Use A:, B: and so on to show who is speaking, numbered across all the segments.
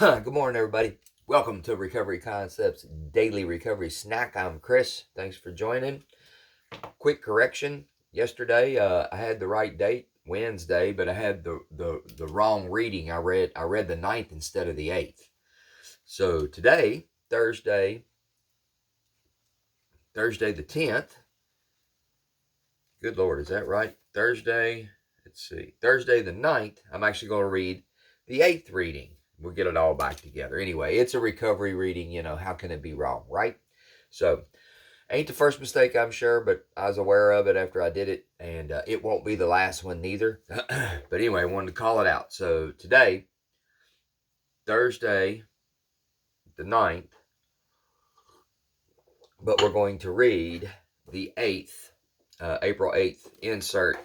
A: Good morning, everybody. Welcome to Recovery Concepts Daily Recovery Snack. I'm Chris. Thanks for joining. Quick correction. Yesterday, I had the right date, Wednesday, but I had the wrong reading. I read the 9th instead of the 8th. So today, Thursday the 10th. Good Lord, is that right? Thursday the 9th, I'm actually going to read the 8th reading. We'll get it all back together. Anyway, it's a recovery reading. How can it be wrong, right? So, ain't the first mistake, I'm sure, but I was aware of it after I did it, and it won't be the last one neither. But anyway, I wanted to call it out. So, today, Thursday the 9th, but we're going to read the 8th, April 8th insert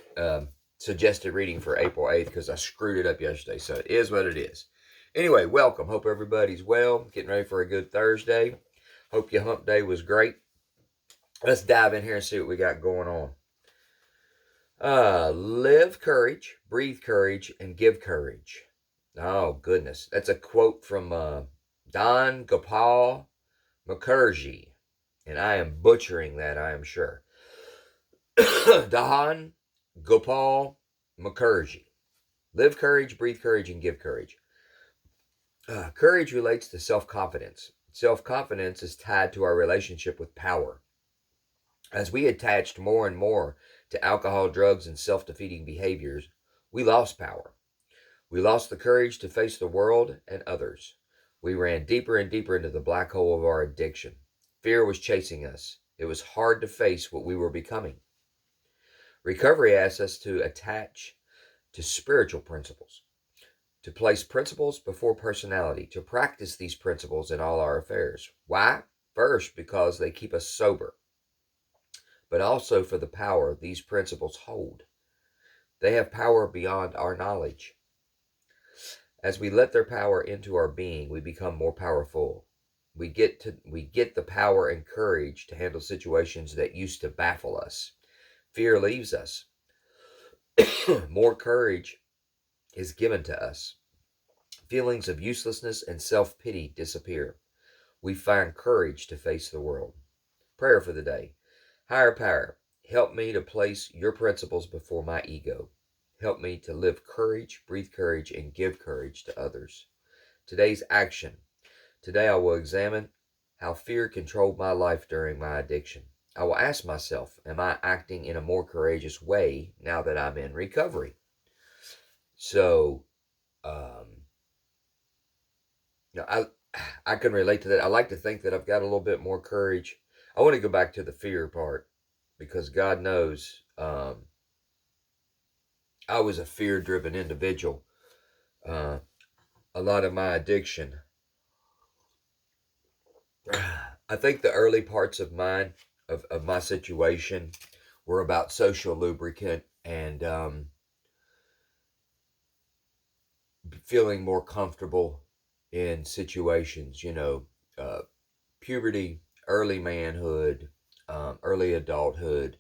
A: suggested reading for April 8th because I screwed it up yesterday. So it is what it is. Anyway, welcome. Hope everybody's well. Getting ready for a good Thursday. Hope your hump day was great. Let's dive in here and see what we got going on. Live courage, breathe courage, and give courage. Oh, goodness. That's a quote from Don Gopal Mukherjee. And I am butchering that, I am sure. Dahan Gopal Mukherjee. Live courage, breathe courage, and give courage. Courage relates to self-confidence. Self-confidence is tied to our relationship with power. As we attached more and more to alcohol, drugs, and self-defeating behaviors, we lost power. We lost the courage to face the world and others. We ran deeper and deeper into the black hole of our addiction. Fear was chasing us. It was hard to face what we were becoming. Recovery asks us to attach to spiritual principles, to place principles before personality, to practice these principles in all our affairs. Why? First, because they keep us sober, but also for the power these principles hold. They have power beyond our knowledge. As we let their power into our being, we become more powerful. We get the power and courage to handle situations that used to baffle us. Fear leaves us. More courage is given to us. Feelings of uselessness and self-pity disappear. We find courage to face the world. Prayer for the day. Higher power, help me to place your principles before my ego. Help me to live courage, breathe courage, and give courage to others. Today's action. Today I will examine how fear controlled my life during my addiction. I will ask myself, am I acting in a more courageous way now that I'm in recovery? So, I can relate to that. I like to think that I've got a little bit more courage. I want to go back to the fear part because God knows I was a fear-driven individual. A lot of my addiction. I think the early parts of mine, of my situation, were about social lubricant and feeling more comfortable in situations, puberty, early manhood, early adulthood.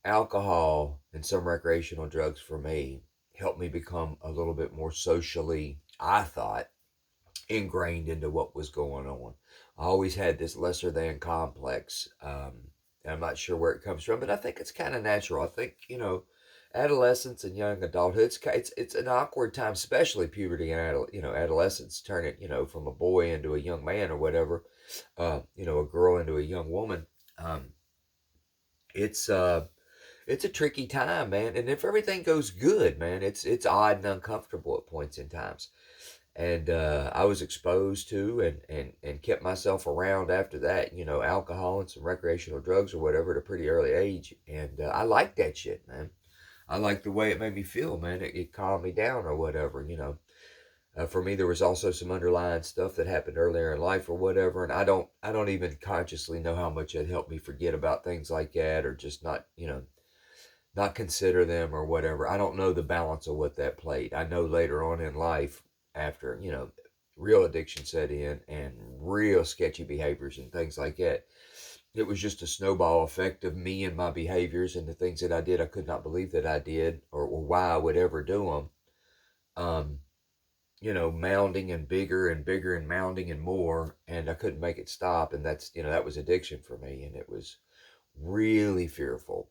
A: Alcohol and some recreational drugs for me helped me become a little bit more socially, I thought, ingrained into what was going on. I always had this lesser than complex. I'm not sure where it comes from, but I think it's kind of natural. I think, adolescence and young adulthood, it's an awkward time, especially puberty and adolescence, turn it, from a boy into a young man or whatever, a girl into a young woman. It's it's a tricky time, man. And if everything goes good, man, it's odd and uncomfortable at points in times. And I was exposed to and kept myself around after that, alcohol and some recreational drugs or whatever at a pretty early age. And I liked that shit, man. I liked the way it made me feel, man. It calmed me down or whatever. For me, there was also some underlying stuff that happened earlier in life or whatever, and I don't even consciously know how much it helped me forget about things like that or just not consider them or whatever. I don't know the balance of what that played. I know later on in life, after, real addiction set in and real sketchy behaviors and things like that, it was just a snowball effect of me and my behaviors and the things that I did. I could not believe that I did or why I would ever do them. mounding and bigger and bigger and mounding and more, and I couldn't make it stop. And that's, that was addiction for me, and it was really fearful.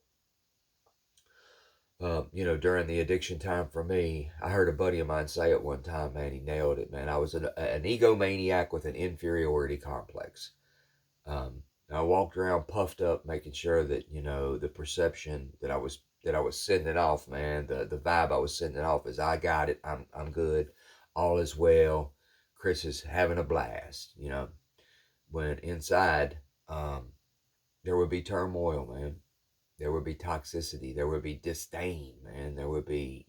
A: During the addiction time for me, I heard a buddy of mine say it one time, man, he nailed it, man. I was an egomaniac with an inferiority complex. I walked around puffed up, making sure that, the perception that I was sending off, man, the vibe I was sending off is, I got it, I'm good, all is well, Chris is having a blast, when inside, there would be turmoil, man. There would be toxicity. There would be disdain, man. There would be,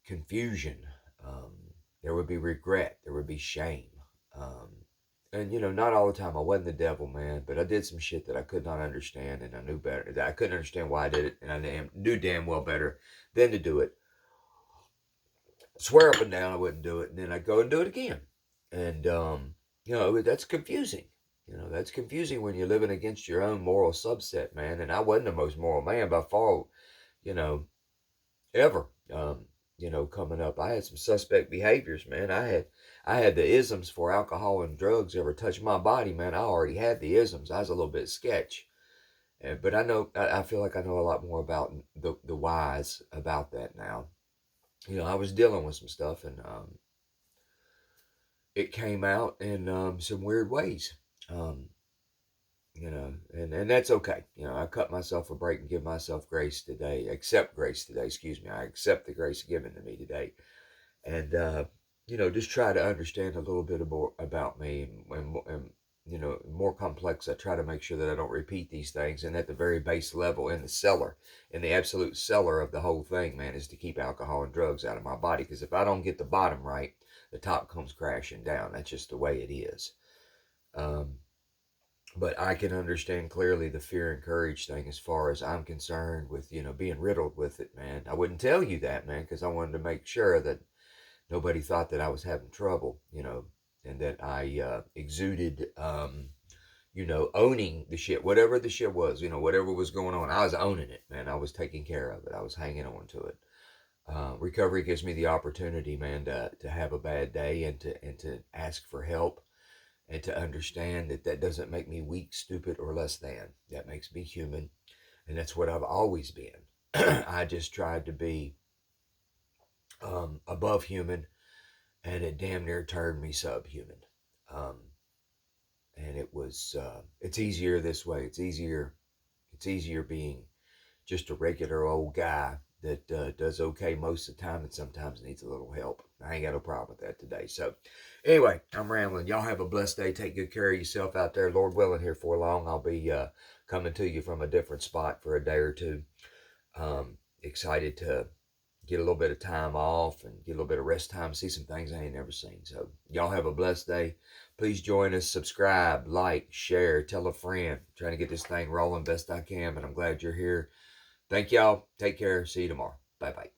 A: confusion. Um, there would be regret. There would be shame. And, not all the time. I wasn't the devil, man, but I did some shit that I could not understand, and I knew better. That I couldn't understand why I did it, and I knew damn well better than to do it. Swear up and down I wouldn't do it, and then I'd go and do it again. And, that's confusing. That's confusing when you're living against your own moral subset, man. And I wasn't the most moral man by far, you know, ever. Coming up, I had some suspect behaviors, man. I had the isms for alcohol and drugs ever touched my body, man. I already had the isms. I was a little bit sketch, but I feel like I know a lot more about the whys about that now. I was dealing with some stuff, and it came out in some weird ways. Um, and that's okay. I cut myself a break and give myself grace today. Accept grace today. Excuse me. I accept the grace given to me today, and just try to understand a little bit more about me, and more complex. I try to make sure that I don't repeat these things. And at the very base level, in the cellar, in the absolute cellar of the whole thing, man, is to keep alcohol and drugs out of my body. Because if I don't get the bottom right, the top comes crashing down. That's just the way it is. Um, but I can understand clearly the fear and courage thing as far as I'm concerned with, being riddled with it, man. I wouldn't tell you that, man, because I wanted to make sure that nobody thought that I was having trouble, and that I exuded, owning the shit, whatever the shit was, whatever was going on. I was owning it, man. I was taking care of it. I was hanging on to it. Recovery gives me the opportunity, man, to have a bad day and to ask for help, and to understand that that doesn't make me weak, stupid, or less than. That makes me human, and that's what I've always been. I just tried to be above human, and it damn near turned me subhuman. Um, and it's easier this way. It's easier being just a regular old guy that does okay most of the time and sometimes needs a little help. I ain't got no problem with that today. So, anyway, I'm rambling. Y'all have a blessed day. Take good care of yourself out there. Lord willing, here for long, I'll be coming to you from a different spot for a day or two. Excited to get a little bit of time off and get a little bit of rest time, see some things I ain't never seen. So, y'all have a blessed day. Please join us, subscribe, like, share, tell a friend. I'm trying to get this thing rolling best I can, but I'm glad you're here. Thank y'all. Take care. See you tomorrow. Bye-bye.